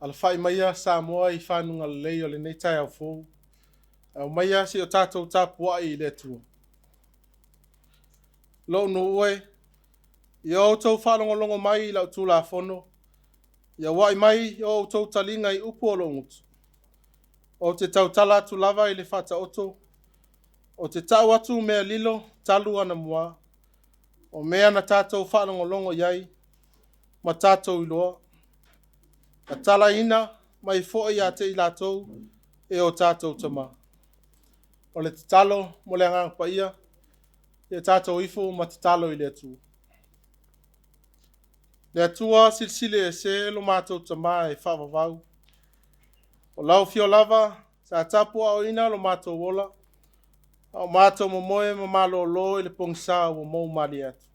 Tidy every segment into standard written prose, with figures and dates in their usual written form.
Ala whai maia sa moa I whanunga lei o le nei tai au fōu. Au maia si o tātou tāpua I le tua. Lo no ue, I o tau whanongo mai I lau tū la whono. Ia wai mai I o tau talinga I upo o lo ngutu. O te tau tala tu lava I le whata oto. O te tau atu mea lilo, talu ana mua. O mea na tātou whanongo iai, ma tātou iloa. A tala ina, mai fo I a te I lātou, e o tātou tama. O le te talo, mo le angang pa ia, e tātou ifo ma te talo I le atu. Le atua silsile e se lo mātou tama e whawawau. O lau fio lava, sa tapua o ina lo mātou wola. O mātou momoe ma malo lo I le pongsa o mou mali atu.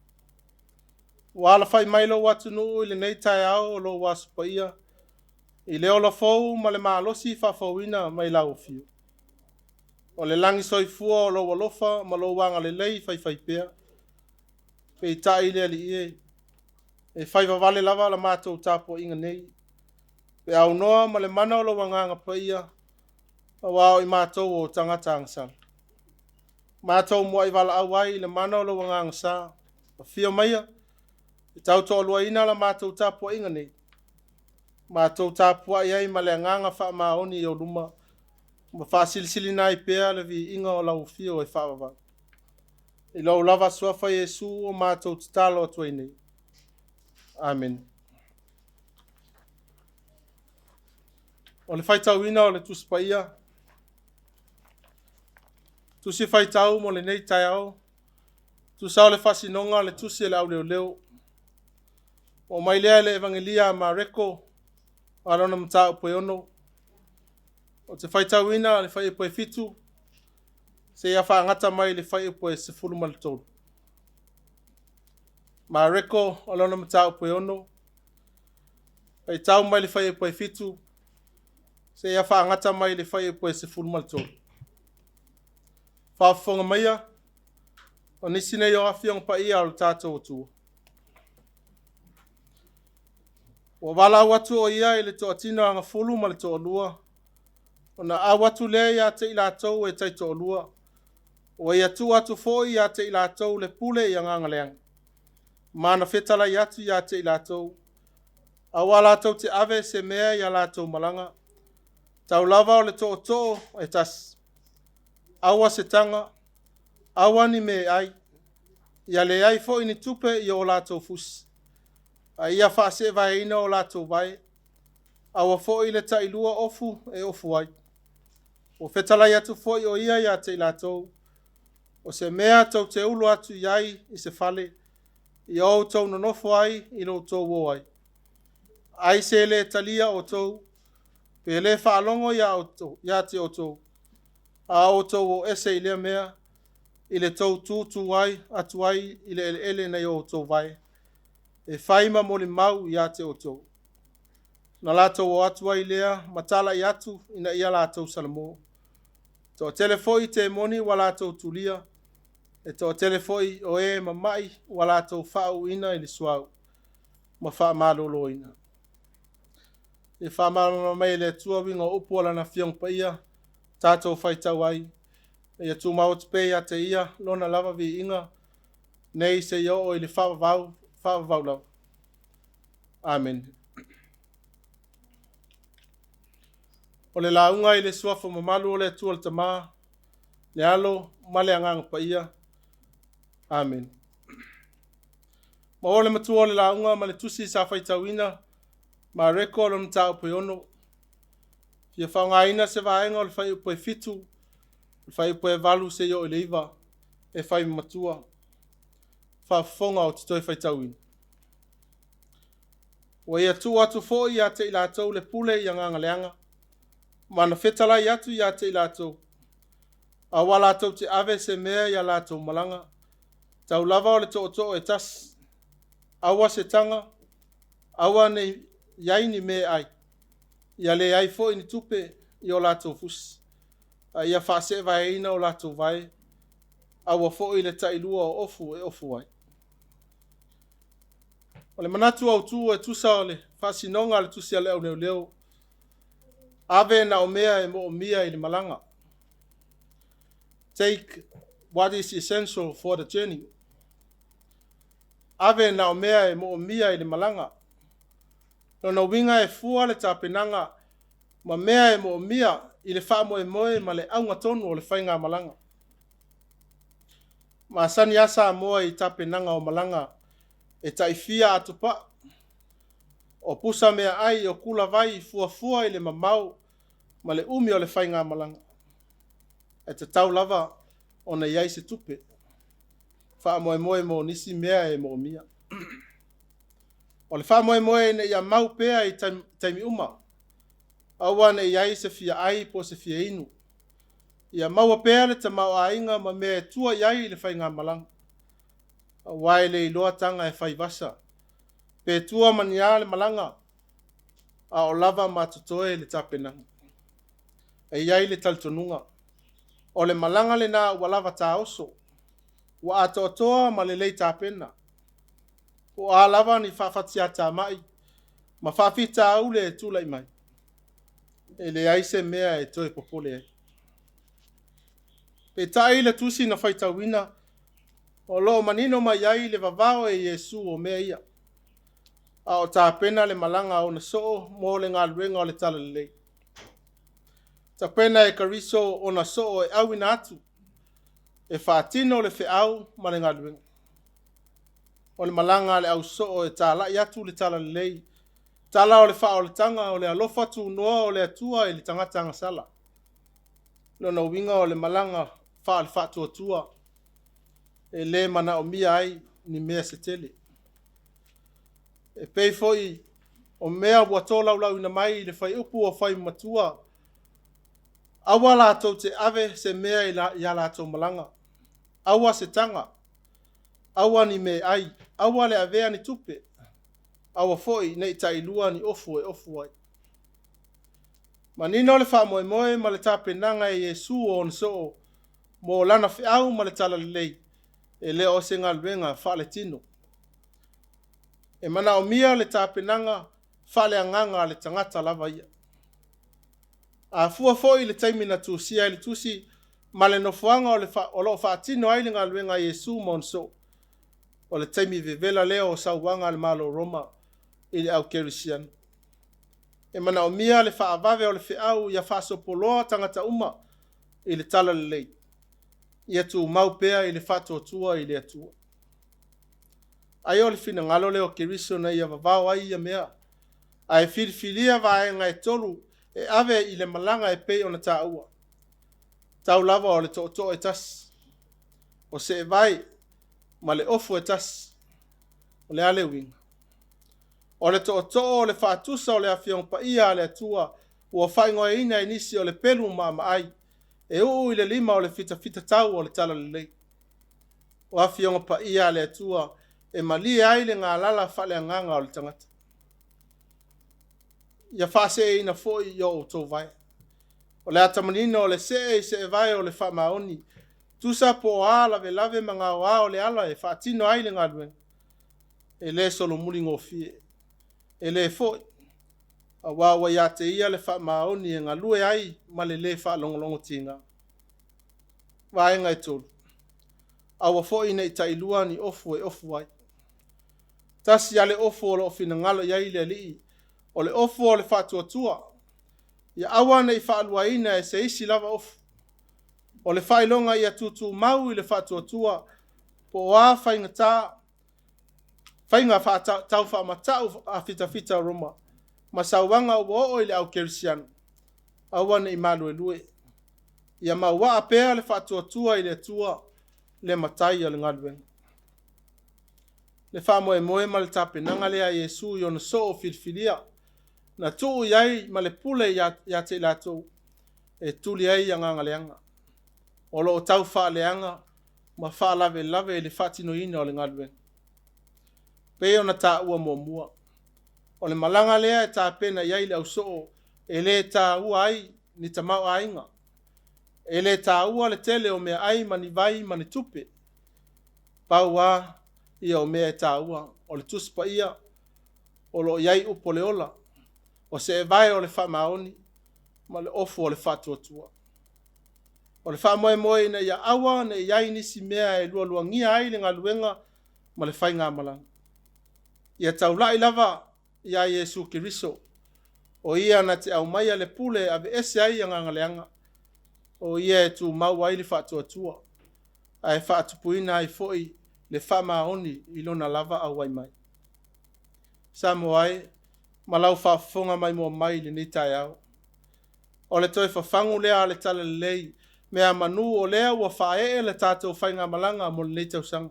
Wala fai mailo watu nuu I le nei tai au o lo wasu pa ia. I leo la fau ma le maalosi whawhauina mai lau fio. O le langi soifua o lo walofa ma lo wanga le lei fai pea. Pei tai le ali ie. E fai wawale lava la mātou tāpua inga nei. Pe au noa ma le mana o lo wanganga pa ia. A wao I mātou o tangata angsal. Mātou mua I wala awai le mana o lo wanganga sa. A fio maia. E tau to alua ina la mātou tāpua inga nei. Mātou tāpua iai ma le anganga wha maoni I o luma. Ma wha silisili nai pea le vi inga o lau fio e whawawa. I lau lava suafa Yesu o mātou tatalo atua nei. Amen. O le whaitau ina o le tuspa ia. Tusi whaitau mo le nei tai au. Tusau le whasinonga le tusi le au leo leo. O mai lea le evangelia ma reko. Arona mta upo ono. O te whaitau ina le whai upo e fitu. Se ia whaangata mai le whai upo e sefulu malutolu. Ma reko alona mta upo ono. Whaitau mai le whai upo e fitu. Se ia whaangata mai le whai upo e sefulu malutolu. Whaafonga maia. O nisine yo awhiong pa ia o tātou o tua. O wala watu o ia le to atina anga fulu ma le to lua. O na awatu le ia te ilatou e tai to lua. O ia tu atu fo ia te ilatou le pule ia nganga leang. Mana fetala iatu ia te ilatou. Awala tau te ave se mea ia latou malanga. Tau lava o le to e tas. Awa se tanga. Awa ni me ai. Ia le ai fo ini tupe i o latou fusi. A ia whaase vai ina o latou vai. Awa fo i le tailua ofu e ofu ai. O fetala iatu fo i o ia te ilatou. O se mea tau te ulu atu iai I se fale. I au tau nonofo ai I lo tau wo ai. Ai se le talia o tau. Pe le whaalongo ia te o tau. A o tau o ese I lea mea. I le tau tūtu ai atu ai I le ele nei o tau vai. E whaima mo le mau ia te o tau. Na latou o atu ai lea matala I atu ina ia latou salamo. To telefoi te moni wa latou tulia. E to telefoi o e mamai wa latou whau ina I le suau. Ma wha malolo ina. E wha malolo mai le tua winga upo ala na fiong pa ia. Tātou whaitau ai. E atu mau te pei a te ia. Lona lava vi inga. Nei se yo o I le whawavau lau. Amen. O le launga I le suafa mamalu o le tua le tama. Le alo ma le angang pa ia. Amen. Ma o le matua o le launga ma le tusi sa whaitauina. Ma reko lo mta upo ono. Fia whaungaina se vaenga o le whai upo e fitu. Le whai upo e valu se yo I le iwa. E whai matua. Whafonga o te toi whaitauina. Wa ia tu atu fo ia te ilatou le pule I nganga leanga. Mana fetala I atu ia te ilatou. A wala tau te ave se mea ia latou malanga. Tau lava o le to e tas. Awa se tanga. Awa ne iai ni me ai. Ia le ai fo ini tupe I o latou fusi. A ia whaase vai ina o latou vai. Awa fo I le tailua o ofu e ofu ai. O le manatu au tu e tusa o le whasinonga le tusi a leo leo leo. Ave na o mea e mo mia i le malanga. Take what is essential for the journey. Ave na o mea e mo mia i le malanga. Lona winga e fua le tapenanga ma mea e mo mia i le wha moe ma le aunga tonu o le whainga malanga. Ma sani asa moa i tapenanga o malanga e taifia atupa. O pusa mea ai o kula vai fua i le mamau ma le umi o le whainga malanga. E te tau lava o na iai se tupe. Wha moe mo nisi mea e mo mia. O le wha moe ne ia mau pea i taimi uma. Awa ne iai se fia ai po se fia inu. Ia maua pea le ta mau ainga ma mea tua iai le whainga malanga. Awa le iloa tanga e whai vasa. Pe tua mania le malanga. A o lava matutoe le tapenanga. E iai le taltonunga. O le malanga le na walava ta oso. Wa atotoa ma le lei tapena. O a lava ni whawhatia ta mai. Ma whawhita au le tula i mai. E le aise mea e toe popole e. Pe tai le tusi na whaita wina. O lo manino mai ai le vavao e Yesu o mea ia. A o tapena le malanga o na soo mo le ngā luenga o le tala le lei. Tapena e kariso o na soo e awina atu. E whaatino le whiau ma le ngā luenga. O le malanga le au soo e tala i atu le tala le lei. Tala o le wha o le tanga o le alofa tu noa o le atua e le tangata sala. Lona winga o le malanga wha le wha tua. E le mana o mia ai ni mea se tele. E pei foi o mea wato lau ina mai le whai upu o whai matua. Awa la tau te ave se mea i la tau malanga. Awa se tanga. Awa ni me ai. Awa le avea ni tupe. Awa foi nei tai lua ni ofu ai. Ma nino le wha moe ma le tapenanga e Yesu o nso mo lana whiau ma le tala le lei. E le o se ngā luenga wha le tino. E mana o mia le tapenanga wha le anganga le tangata lava ia. A fua foi le taimina tusia le tusi ma le nofuanga o lo wha tino ai le ngā luenga Yesu mo nso. O le taimi vevela leo o sauwanga le malo Roma i le au kerisian. E mana o mia le wha avave o le whiau ia wha sopoloa tangata uma i le tala le lei. Ia tu maupea i le wha tua i le atua. Ai o le fina ngalo leo keriso na ia vavao ai ia mea. Ai filifilia vae ngai tolu e ave i le malanga e pei o na ta ua. Tau lava o le to e tas. O se e vai ma le ofu e tas. O le ale winga. O le to o le whaatusa o le awhiong pa ia le atua. Ua whaingoa ina inisi o le pelu ma ai. E uu i le lima o le fita tau o le tala le lei. O awhiong pa ia le atua. E mali ai le ngā lala whale anganga o le tangata. Ia whase ina foi i o tō vai. O le atamanino o le se e vai o le whamaoni. Tusa po ala ve lave mga o le ala e whaatino ai le ngā luen. E le solo muli ngofie. E le foi. A wawa ia te ia le whamaoni e ngā lue ai ma le whaalongolongo tinga. Vai ngai tolu. Awa foi nei tailua ni ofu ai. Tasi ale ofu o lo fina ngalo iai le lii. O le ofu o le whatuatua. Ia awa nei whaalua ina e se isi lava ofu. O le whailonga ia tutu mau i le whatuatua. Po wā whainga tā. Whainga tau whaamatau a fita Roma. Ma sauwanga o i le au kerisiano. Awa nei malu e lue. Ia maua apea le whatuatua i le tua. Le matai o le ngaluenga. Le wha moe ma le tapenanga lea Yesu i ona so o filfilia. Na tuu iai ma le pule ia te latou. E tuli ai anga ngaleanga. O lo o tau wha leanga. Ma wha lave le whatino ina o le ngaluenga. Pe ona ta ua mua. O le malanga lea e tapena iai le au soo. E le ta ua ai ni tamau ainga. E le ta ua le tele o mea ai mani vai mani tupe. Paua ia o mea ta ua. O le tuspa ia. O lo iai upo le ola. O se e vai o le whamaoni. ma le ofu o le whatuatua. O le wha moe moe na ia awa na iai nisi mea e lua lua ngia ai le ngaluenga ma le whai ngā malanga. Ia tau lai lava ia Yesu Kiriso. O ia na te au maia le pule ave ese ai a ngangaleanga. O ia e tu mau ai le whatuatua. Ai whaatupuina ai foi le wha maoni ilona lava au ai mai. Sa mo ai, malau whaafonga mai mo mai le ni tai au. O le toi whafangu lea le tala le lei, mea manu o lea ua whae le tātou whainga malanga mo le tau sang.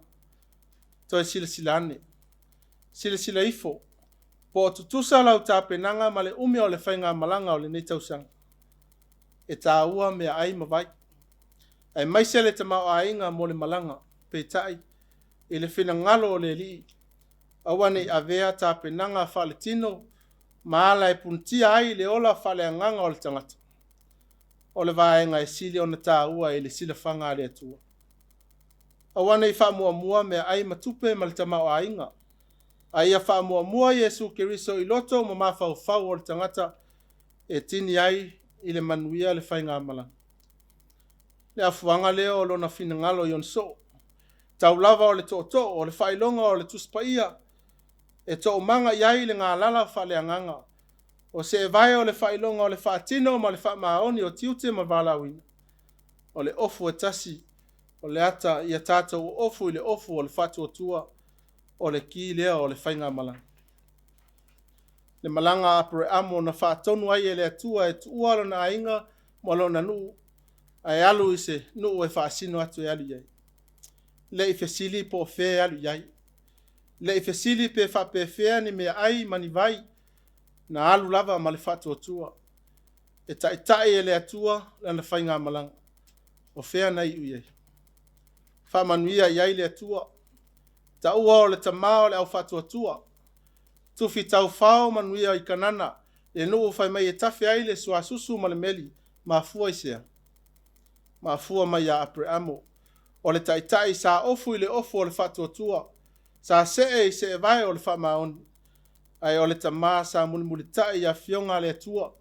Toi sila sila ane. Sila sila ifo. Po tutusa lau tā penanga ma le ume o le whainga malanga o le tau sang. E tā ua mea ai mawai. Ai maise le te mau ainga mo le malanga, pe tai, e le whina ngalo o le li. Awane avea tā penanga whale tino, maala e puntia ai le ola whale anganga o le tangata. O le vaenga e sili o na tā ua e le sila whanga le atua. Awane i wha mua mua mea ai matupe ma le tamau ainga. Ai a wha mua mua Yesu Kiriso i loto ma mawhau whau o le tangata e tini ai i le manuia le whainga malanga. Le afuanga leo o lona fina ngalo yon so. Tau lava o le toto o le whailonga o le tuspaia. E to manga iai le ngā lala whale anganga. O se e vai o le whailonga o le whaatino ma le whaamaoni o tiute ma valawina. O le ofu e tasi. O le ata ia tātou o ofu i le ofu o le whatu o tua. O le ki lea o le whainga malanga. Le malanga apere amo na whaatonu ai e le atua e tuualo na ainga mo lo na nuu. Ai alu i se nuu e whaasino atu e alu iai. Le i fesili po fe alu iai. Le i fesili pe whape fea ni mea ai mani vai. Na alu lava ma le whatu o tua. E tai e le atua le na whainga malanga. O fea nei u iai. Whamanuia iai le atua. Ta ua o le tamao le au whatu o tua. Tufi tau whao manuia i kanana. Le nuu whai mai e tafe ai le suasusu ma le meli. Ma fua i sea. Ma fua mai a apre amo. O le tai sa ofu i le ofu o le whatu o tua. Sa se e vai o le whamaoni. Ai o le tamaa sa muli tai a fionga le atua.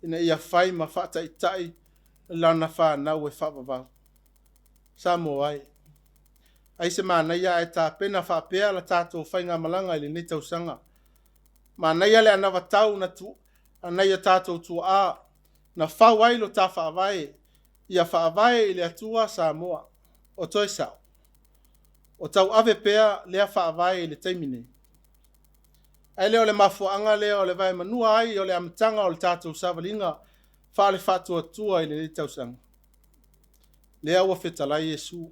Ina ia whai ma tai lana wha nau e whavavau. Sa mo ai. Ai se mānaia e tā pena whapea la tātou whainga malanga i le netau sanga. Mānaia le anawa tau na tu, anaia tātou tua a, na whauailo tā whaavae, ia whaavae i le atua sa moa, o toi sao. O tau ave pea lea whaavae i le taimine. Ai leo le mafuanga leo le vai manua ai o le amtanga o le tātou savalinga, whaale whatua tua i le netau sanga. Lea ua whetalai Yesu.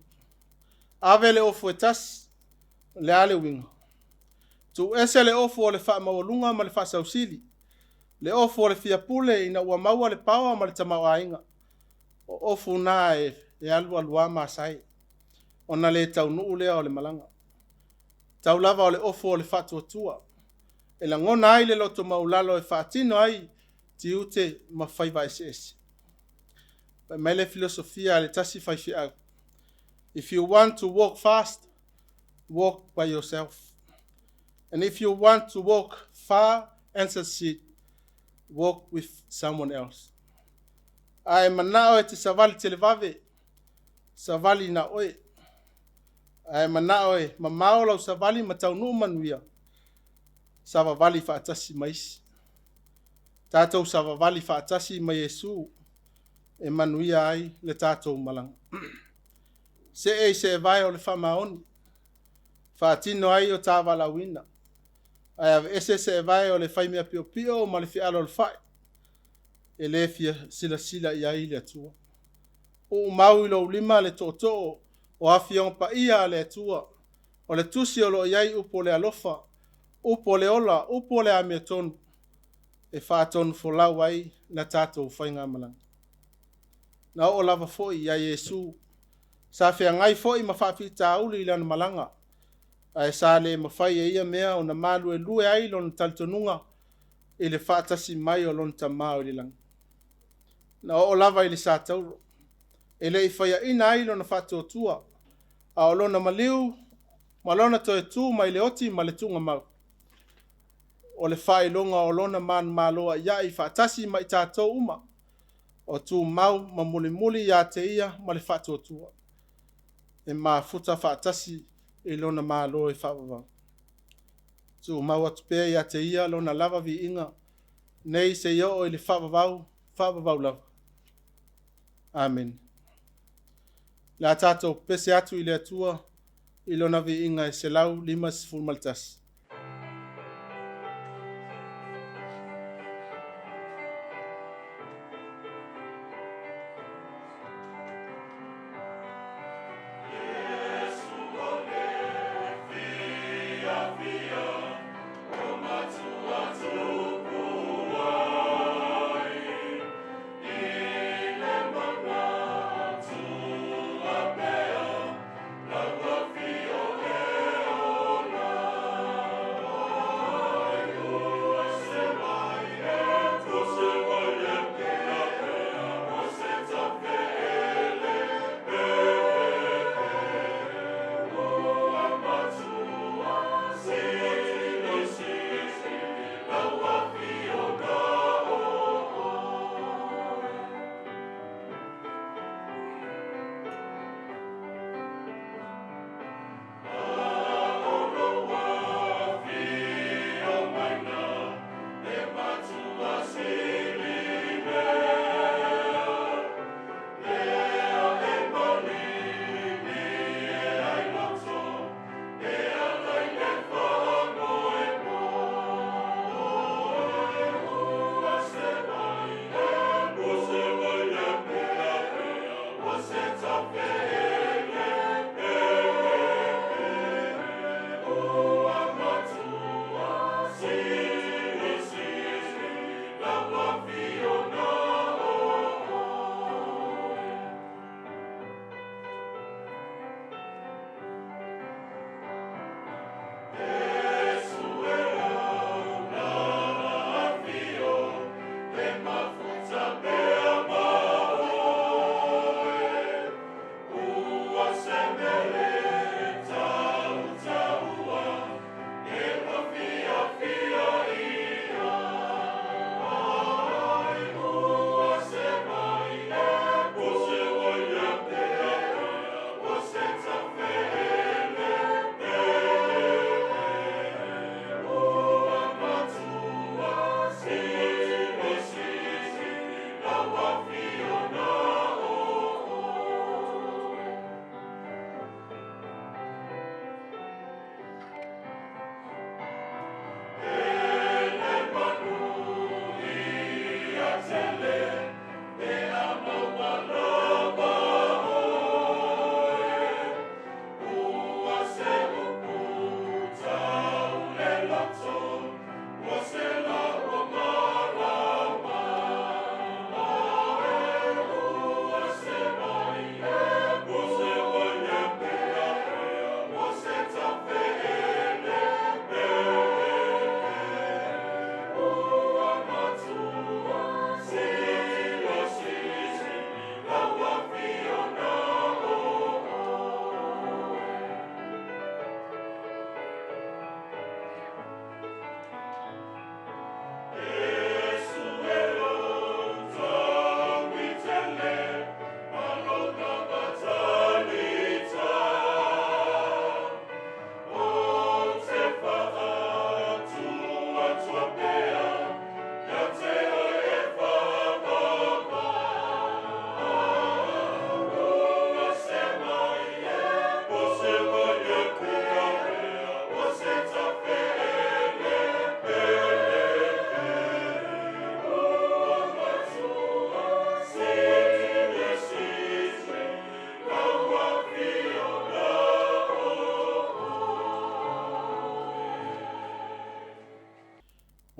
Ave le ofu e tas, le ale winga. Tu ese le ofu o le wha mawalunga ma le wha sausili. Le ofu o le fia pule ina ua maua le pawa ma le tamau ainga. O ofu na e alua lua masai. O na le tau nuu lea o le malanga. Tau lava o le ofu o le wha tua. E la ngona ai le loto maulalo e whaatino ai ti ute ma whaiva ese. Mai le filosofia le tasi whaifi au. If you want to walk fast, walk by yourself. And if you want to walk far and succeed, walk with someone else. Ai manao e te savali te levave, savali na oe. Ai manao e mamao lau savali matau nuu manuia. Savavali whaatasi maisi. Tātou savavali whaatasi mai Yesu e manuia ai le tātou malanga. Se vai o le whamaoni. Whaatino ai o tā walawina. Ai ave se vai o le whaimea pio pio ma le whialo le whai. E le fia sila i ai le atua. O mau ilo lima le tōtō o awhiong pa ia le atua. O le tusi o lo iai upo le alofa. Upo le ola, upo le amea tonu. E whaatonu folau ai na tātou whainga malanga. Na o lava foi ia Yesu. Sa fea ngai foi ma whawhita uli ilana malanga. Ai sa le mawhai e ia mea o na malu e lue ai lona taltonunga e le whaatasi mai o lona tamao i langa. Na o lava i le sa tauro. E le i whaia ina ai lona whatuotua. A o lona maliu, ma lona toe tu mai le oti ma le tunga mau. O le whai longa o lona man maloa ia i whaatasi mai tātou uma. o tu mau ma muli ia te ia ma le whaatotua. E mafuta whaatasi i lona malo e whaavavau. Tu mau atu pēr ia te ia lona lava vi inga nei seio i le whaavavau lava. Amen. Le a tātou pese atu i le atua i lona vi inga e se lau 5 maltasi.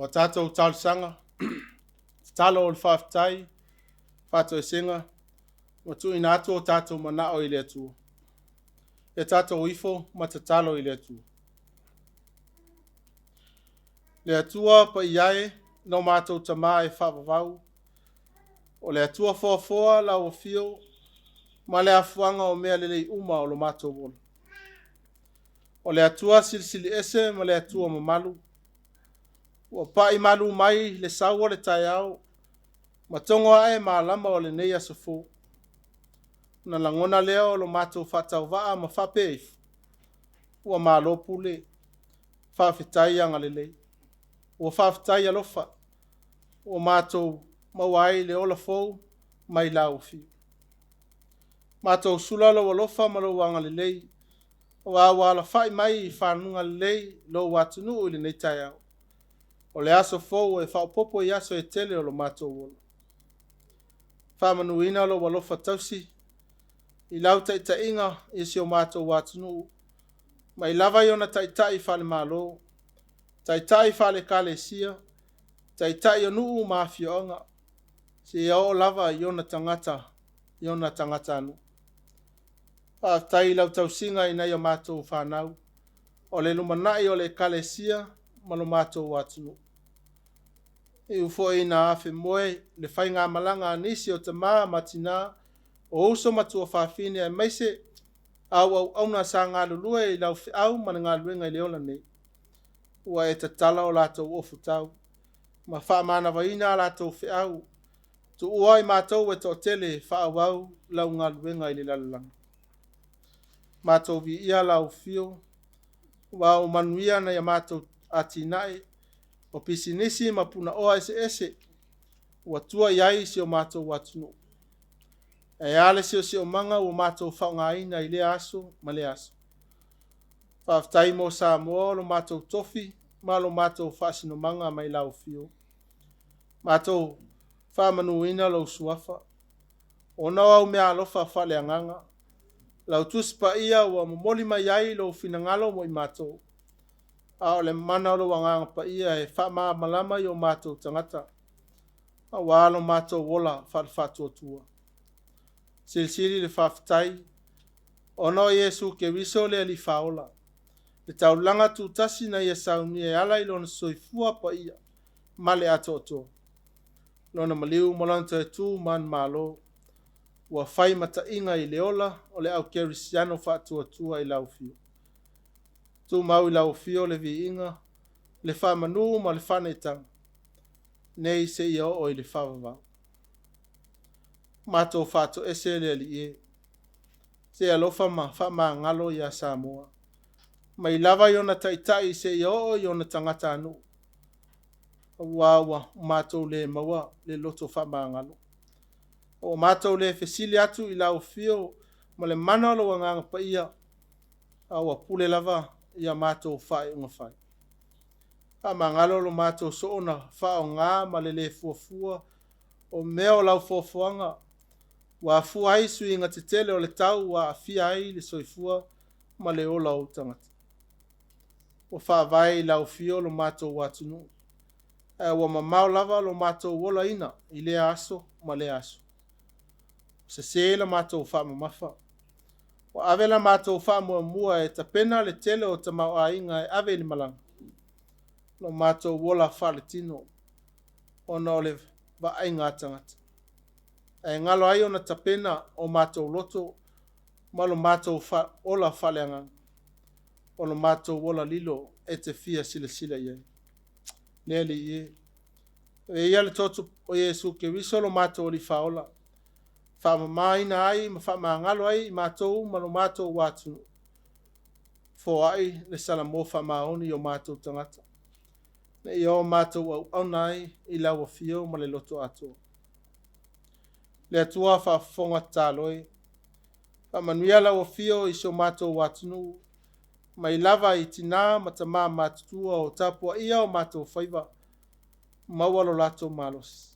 O tātou tālusanga, talo o le whaafitai, whātou e senga, o tu ina atu o tātou mana o ile atu. E tātou ifo ma te talo ile atu. Le atua pa iae, no mātou tama e whaavavau. O le atua fōfoa la o fio, ma le afuanga o mea lelei uma o lo mātou wolo. O le atua silisili ese ma le atua mamalu. O pai malu mai le saua le tai au, Matongo ai malama o le nei asofo. Na langona leo lo matou fatau vaa ma fape. Ua malo pule. Fafitai anga lelei. Ua fafitai alofa. Ua matou mawai le ola fou mai lau fi. Matou sulalo alofa ma lo anga lelei. Ua wala fai mai whanunga lelei lo watunu ili nei tai au. O le aso fou e whaopopo i aso e tele o lo matou wolo. Whamanuina lo walofa tausi. I lau ta inga i si o matou watunu. Ma i lava iona tai whale malo. Tai whale kale sia. Tai o nuu mafionga. Si o lava iona tangata anu. Tai lau tausinga i nei o matou whanau. O le lumanai o le kale sia ma lo matou watunu. I ufo i na afe moe le whai ngā malanga nisi o te maa matina o uso matua whawhine e meise au na sa ngā lulua i lau au mana ngā luenga i leola nei. Ua e tatala o lātou ofu tau. Ma wha mana waina lātou whi au. Tu ua i mātou e tō tele wha au lau ngā luenga i le lalalanga. Mātou vi ia lau fio. Wa o manuia na ia mātou atinae. O pisinisi ma puna oa ese. Ua tua iai si o mātou watunu. E ale si o manga o mātou whaungaina i le aso ma le aso. Whaftai mo sa moa lo mātou tofi ma lo mātou whaasino manga mai lau fio. Mātou whamanuina lo suafa. O na au mea alofa whale anganga. Lau tuspa ia ua momoli mai ai lo finangalo mo i mātou. A o le mana lo wanganga pa ia e wha malama i o mātou tangata. A wālo mātou wola whaatua tua. Silsili le whaftai. O no Yesu ke riso le ali whaola. Le tau langa tu tasi na ia sauni e ala i lona soifua pa ia. Male ato. Lona maliu molanta e tu man malo. Ua whai mata inga i leola o le au kerisiano whaatua i lau fio. Tu mau i lau fio le vi inga. Le whamanu ma le whanetang. Nei se ia o i le whawawau. Mato whaato ese le ali e. Se alofa ma ngalo ia Samoa. Mai lava iona tai se ia o iona tangata anu. Wawa mato le maua le loto whama ngalo. O mato le fesili atu i lau fio ma le mana lo wanganga pa ia. Awa pule lava ia mato whae unga whae. Ama ngalo lo mato soona whao ngā ma le fuafua o meo lau fuafuanga. Wa fua isu inga te tele o le tau wa afia ai le soifua ma le ola o tangata. O whaavai lau fio lo mato watunu. Wa mamau lava lo mato wola ina i le aso ma le aso. Se la mato wha mafa. Wa ave la mato wha mua e ta pena le tele o ta mau a inga e ave ni malanga. Lo mato wola wha le tino. O na ole wa ainga tangata. E ngalo ai ona ta pena o mato loto. Ma lo mato ola wha le anga. O lo mato wola lilo e te fia sila iei. Neli ie. E ia le totu o Yesu ke riso lo mato li faola. Wha maina ai, ma wha ngalo ai, matou, ma lo matou watu. Fo ai, le salamo wha maoni o matou tangata. Ne i o matou au nai, i lawa fio, ma le loto ato. Le atua wha fonga taloi. Wha manuia lawa fio, i so matou watunu. Ma i lava i tina, ma ta maa matutua o tapua ia o matou whaiva. Maua lo lato malos.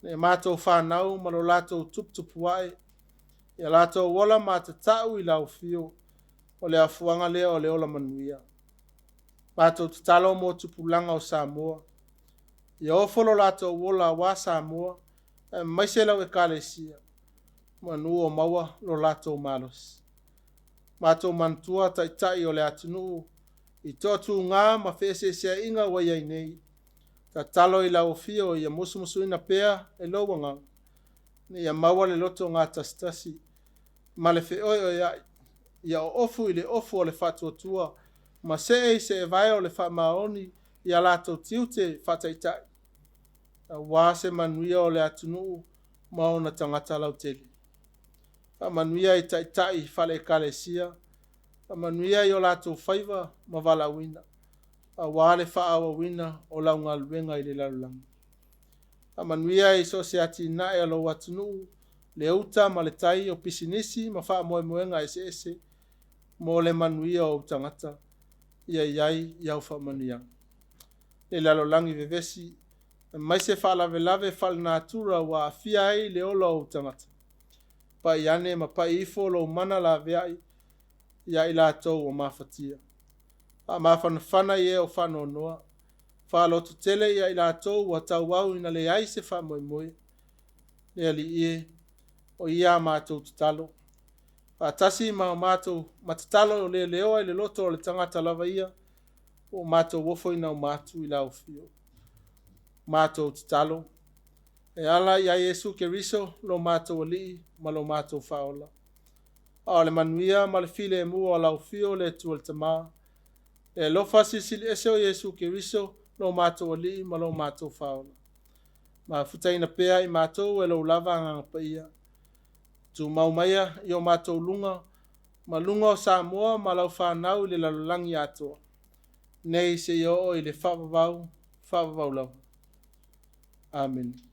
Ne matou whanau ma lo latou tuputupu wae. Ia latou wola ma te tau i lau fio. O le afuanga lea o le ola manuia. Matou tatalo mo tupulanga o Samoa. Ia ofolo latou wola wa Samoa. E maise lau e kalesia. Manu o maua lo latou malos. Matou mantua tai o le atunu. I totu ngā ma fese sea inga wa iai nei. Ta talo i lau fio ia musu ina pea e loa ngā. Ni ia maua le loto ngā tastasi. Ma le fe oi ia o ofu i le ofu o le whatuatua. Ma se e vai o le wha maoni ia lato tiute whataitai. Wā se manuia o le atunuu ma ona tangata lau tele. Manuia i tai fale ekalesia. Manuia i o lātou whaiva ma walauina. Wā le whaawawina o lau ngā luenga i le lalulangi. Manuia i so se ati nae alo atunuu le uta ma le tai o pisinisi ma wha moe moenga ese mo le manuia o tangata. Ia iai iau wha manuia. Le lalulangi vevesi mai se wha lave whal nātura wa awhia ai le ola o tangata. Pa iane ma pa ifo lo mana la veai ia i lātou o mawhatia. A mawhanawhana i e o whano noa. Wha lotu tele ia i lātou wa tau wau ina le ai se wha moe moe. Le ali ie o ia mātou tutalo. Wha tasi ma mātou matatalo le leoa i le loto o le tangata lava ia o mātou wofo ina o mātou i lau fio. Mātou tutalo. E ala ia Yesu Keriso lo mātou ali ma lo mātou whaola. A le manuia ma le file mua o lau fio le tuol tamā. E lofa sisili ese o Yesu Keriso lo mātou ali ma lo mātou whaola. Ma futaina pea i mātou e lo lava ngangapa ia. Tu maumaya i o mātou lunga, ma lunga o Samoa ma lau whanau i le lalulangi atoa. Nei se i o i le whavavau lau. Amen.